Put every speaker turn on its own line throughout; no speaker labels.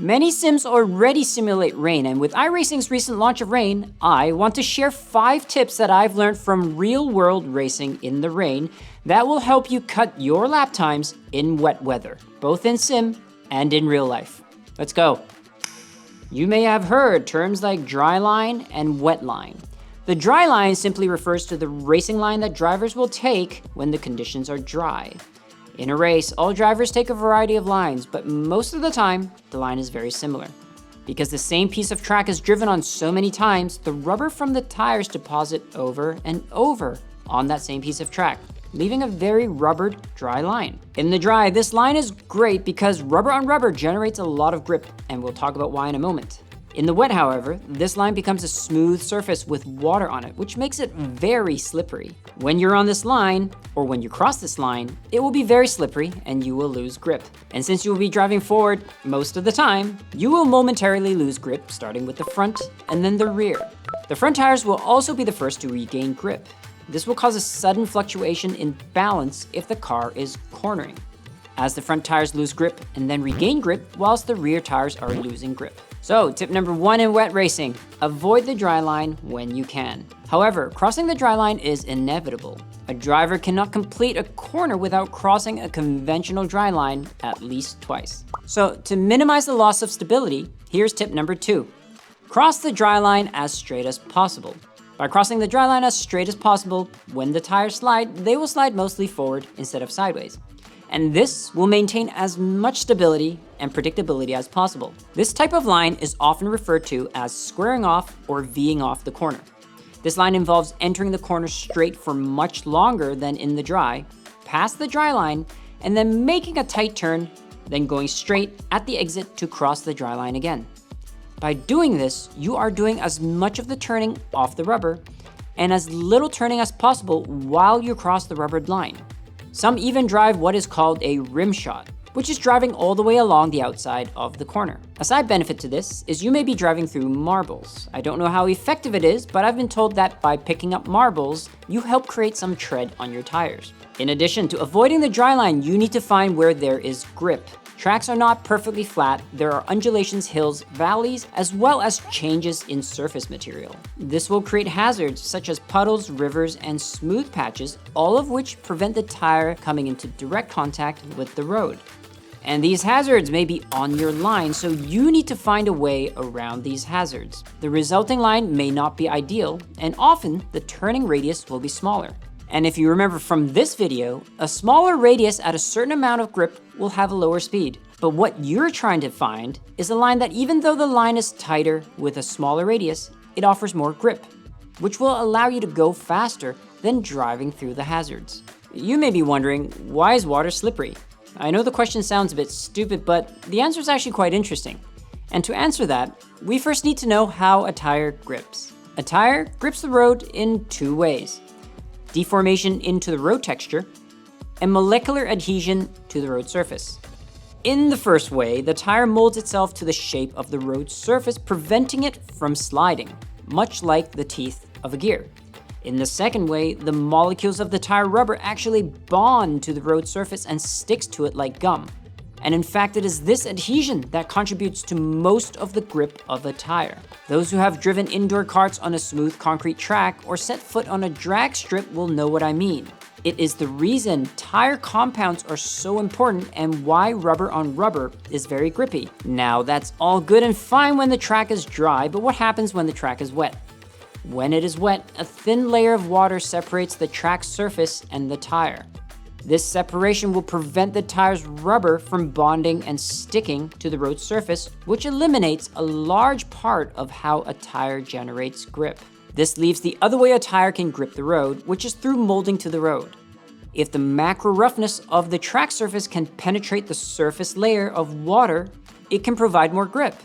Many sims already simulate rain, and with iRacing's recent launch of rain, I want to share 5 tips that I've learned from real-world racing in the rain that will help you cut your lap times in wet weather, both in sim and in real life. Let's go. You may have heard terms like dry line and wet line. The dry line simply refers to the racing line that drivers will take when the conditions are dry. In a race, all drivers take a variety of lines, but most of the time, the line is very similar. Because the same piece of track is driven on so many times, the rubber from the tires deposit over and over on that same piece of track, leaving a very rubbered, dry line. In the dry, this line is great because rubber on rubber generates a lot of grip, and we'll talk about why in a moment. In the wet, however, this line becomes a smooth surface with water on it, which makes it very slippery. When you're on this line, or when you cross this line, it will be very slippery and you will lose grip. And since you will be driving forward most of the time, you will momentarily lose grip, starting with the front and then the rear. The front tires will also be the first to regain grip. This will cause a sudden fluctuation in balance if the car is cornering, as the front tires lose grip and then regain grip whilst the rear tires are losing grip. So, tip number 1 in wet racing, avoid the dry line when you can. However, crossing the dry line is inevitable. A driver cannot complete a corner without crossing a conventional dry line at least twice. So, to minimize the loss of stability, here's tip number 2. Cross the dry line as straight as possible. By crossing the dry line as straight as possible, when the tires slide, they will slide mostly forward instead of sideways. And this will maintain as much stability and predictability as possible. This type of line is often referred to as squaring off or V'ing off the corner. This line involves entering the corner straight for much longer than in the dry, past the dry line, and then making a tight turn, then going straight at the exit to cross the dry line again. By doing this, you are doing as much of the turning off the rubber and as little turning as possible while you cross the rubbered line. Some even drive what is called a rim shot, which is driving all the way along the outside of the corner. A side benefit to this is you may be driving through marbles. I don't know how effective it is, but I've been told that by picking up marbles, you help create some tread on your tires. In addition to avoiding the dry line, you need to find where there is grip. Tracks are not perfectly flat. There are undulations, hills, valleys, as well as changes in surface material. This will create hazards such as puddles, rivers, and smooth patches, all of which prevent the tire coming into direct contact with the road. And these hazards may be on your line, so you need to find a way around these hazards. The resulting line may not be ideal, and often the turning radius will be smaller. And if you remember from this video, a smaller radius at a certain amount of grip will have a lower speed. But what you're trying to find is a line that, even though the line is tighter with a smaller radius, it offers more grip, which will allow you to go faster than driving through the hazards. You may be wondering, why is water slippery? I know the question sounds a bit stupid, but the answer is actually quite interesting. And to answer that, we first need to know how a tire grips. A tire grips the road in 2 ways: deformation into the road texture, and molecular adhesion to the road surface. In the first way, the tire molds itself to the shape of the road surface, preventing it from sliding, much like the teeth of a gear. In the second way, the molecules of the tire rubber actually bond to the road surface and sticks to it like gum. And in fact, it is this adhesion that contributes to most of the grip of a tire. Those who have driven indoor karts on a smooth concrete track or set foot on a drag strip will know what I mean. It is the reason tire compounds are so important and why rubber on rubber is very grippy. Now, that's all good and fine when the track is dry, but what happens when the track is wet? When it is wet, a thin layer of water separates the track surface and the tire. This separation will prevent the tire's rubber from bonding and sticking to the road surface, which eliminates a large part of how a tire generates grip. This leaves the other way a tire can grip the road, which is through molding to the road. If the macro roughness of the track surface can penetrate the surface layer of water, it can provide more grip.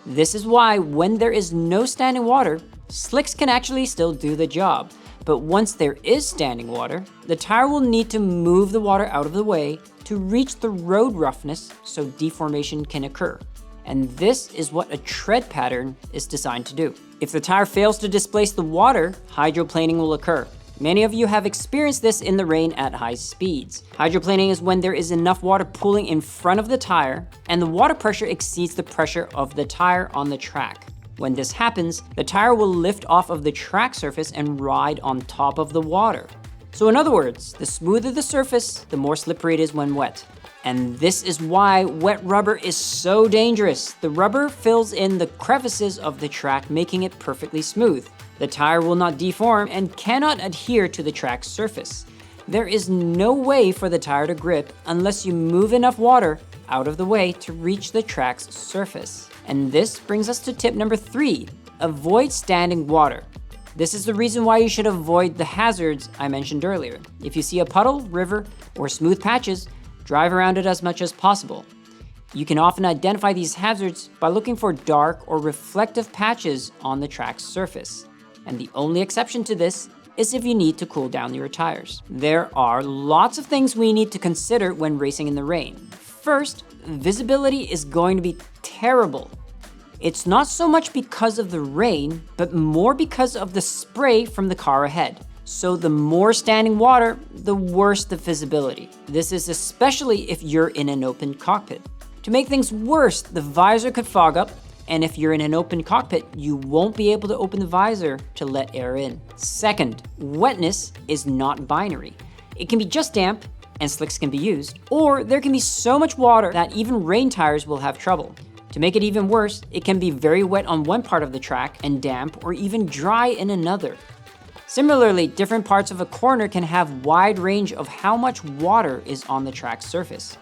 This is why when there is no standing water, slicks can actually still do the job. But once there is standing water, the tire will need to move the water out of the way to reach the road roughness so deformation can occur. And this is what a tread pattern is designed to do. If the tire fails to displace the water, hydroplaning will occur. Many of you have experienced this in the rain at high speeds. Hydroplaning is when there is enough water pooling in front of the tire and the water pressure exceeds the pressure of the tire on the track. When this happens, the tire will lift off of the track surface and ride on top of the water. So in other words, the smoother the surface, the more slippery it is when wet. And this is why wet rubber is so dangerous. The rubber fills in the crevices of the track, making it perfectly smooth. The tire will not deform and cannot adhere to the track's surface. There is no way for the tire to grip unless you move enough water out of the way to reach the track's surface. And this brings us to tip number 3, avoid standing water. This is the reason why you should avoid the hazards I mentioned earlier. If you see a puddle, river, or smooth patches, drive around it as much as possible. You can often identify these hazards by looking for dark or reflective patches on the track's surface. And the only exception to this is if you need to cool down your tires. There are lots of things we need to consider when racing in the rain. First, visibility is going to be terrible. It's not so much because of the rain, but more because of the spray from the car ahead. So the more standing water, the worse the visibility. This is especially if you're in an open cockpit. To make things worse, the visor could fog up, and if you're in an open cockpit, you won't be able to open the visor to let air in. Second, wetness is not binary. It can be just damp, and slicks can be used, or there can be so much water that even rain tires will have trouble. To make it even worse, it can be very wet on one part of the track and damp or even dry in another. Similarly, different parts of a corner can have wide range of how much water is on the track's surface.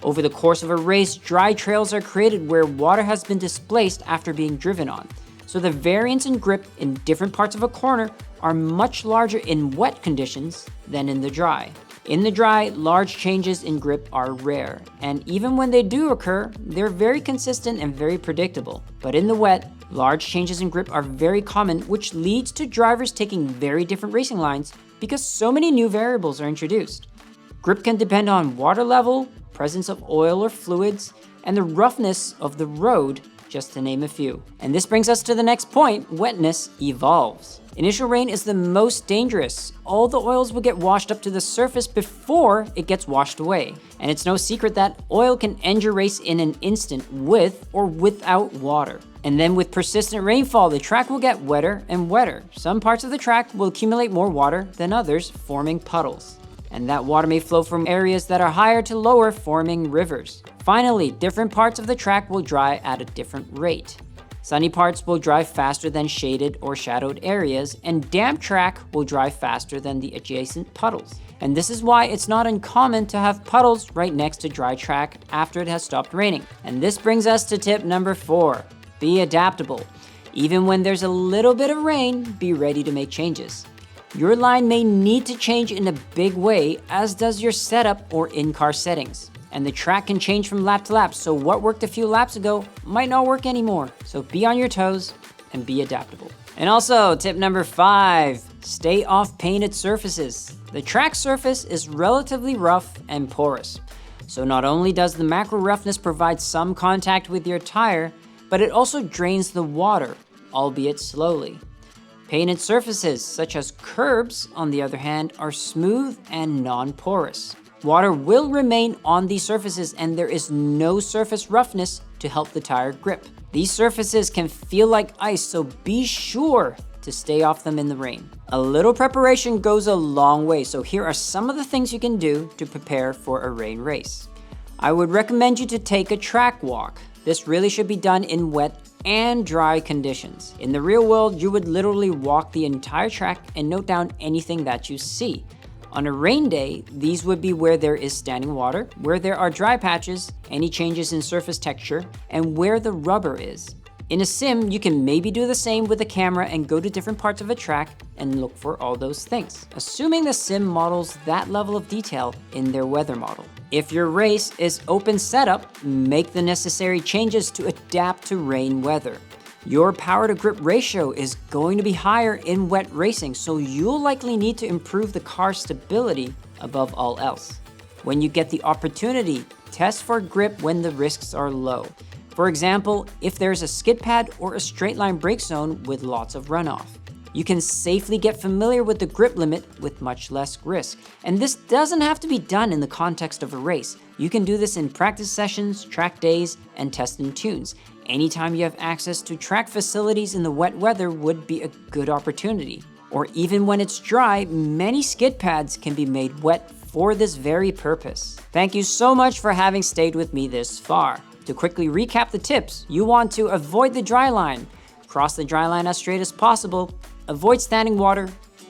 Over the course of a race, dry trails are created where water has been displaced after being driven on. So the variance in grip in different parts of a corner are much larger in wet conditions than in the dry. In the dry, large changes in grip are rare, and even when they do occur, they're very consistent and very predictable. But in the wet, large changes in grip are very common, which leads to drivers taking very different racing lines because so many new variables are introduced. Grip can depend on water level, presence of oil or fluids, and the roughness of the road, just to name a few. And this brings us to the next point: wetness evolves. Initial rain is the most dangerous. All the oils will get washed up to the surface before it gets washed away. And it's no secret that oil can end your race in an instant with or without water. And then with persistent rainfall, the track will get wetter and wetter. Some parts of the track will accumulate more water than others, forming puddles. And that water may flow from areas that are higher to lower, forming rivers. Finally, different parts of the track will dry at a different rate. Sunny parts will dry faster than shaded or shadowed areas, and damp track will dry faster than the adjacent puddles. And this is why it's not uncommon to have puddles right next to dry track after it has stopped raining. And this brings us to tip number 4, be adaptable. Even when there's a little bit of rain, be ready to make changes. Your line may need to change in a big way, as does your setup or in-car settings. And the track can change from lap to lap, so what worked a few laps ago might not work anymore. So be on your toes and be adaptable. And also, tip number 5, stay off painted surfaces. The track surface is relatively rough and porous. So not only does the macro roughness provide some contact with your tire, but it also drains the water, albeit slowly. Painted surfaces, such as curbs, on the other hand, are smooth and non-porous. Water will remain on these surfaces, and there is no surface roughness to help the tire grip. These surfaces can feel like ice, so be sure to stay off them in the rain. A little preparation goes a long way, so here are some of the things you can do to prepare for a rain race. I would recommend you to take a track walk. This really should be done in wet and dry conditions. In the real world, you would literally walk the entire track and note down anything that you see. On a rain day, these would be where there is standing water, where there are dry patches, any changes in surface texture, and where the rubber is. In a sim, you can maybe do the same with a camera and go to different parts of a track and look for all those things, assuming the sim models that level of detail in their weather model. If your race is open setup, make the necessary changes to adapt to rain weather. Your power to grip ratio is going to be higher in wet racing, so you'll likely need to improve the car's stability above all else. When you get the opportunity, test for grip when the risks are low. For example, if there's a skid pad or a straight line brake zone with lots of runoff. You can safely get familiar with the grip limit with much less risk. And this doesn't have to be done in the context of a race. You can do this in practice sessions, track days, and test and tunes. Anytime you have access to track facilities in the wet weather would be a good opportunity. Or even when it's dry, many skid pads can be made wet for this very purpose. Thank you so much for having stayed with me this far. To quickly recap the tips, you want to avoid the dry line, cross the dry line as straight as possible, avoid standing water,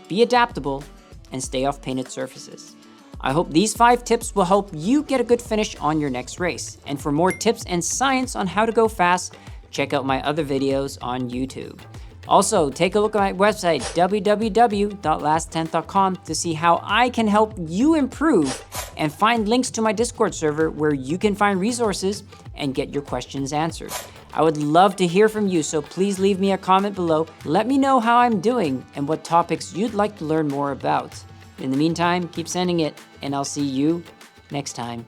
be adaptable, and stay off painted surfaces. I hope these 5 tips will help you get a good finish on your next race. And for more tips and science on how to go fast, check out my other videos on YouTube. Also, take a look at my website, www.lasttenth.com, to see how I can help you improve, and find links to my Discord server where you can find resources and get your questions answered. I would love to hear from you, so please leave me a comment below. Let me know how I'm doing and what topics you'd like to learn more about. In the meantime, keep sending it, and I'll see you next time.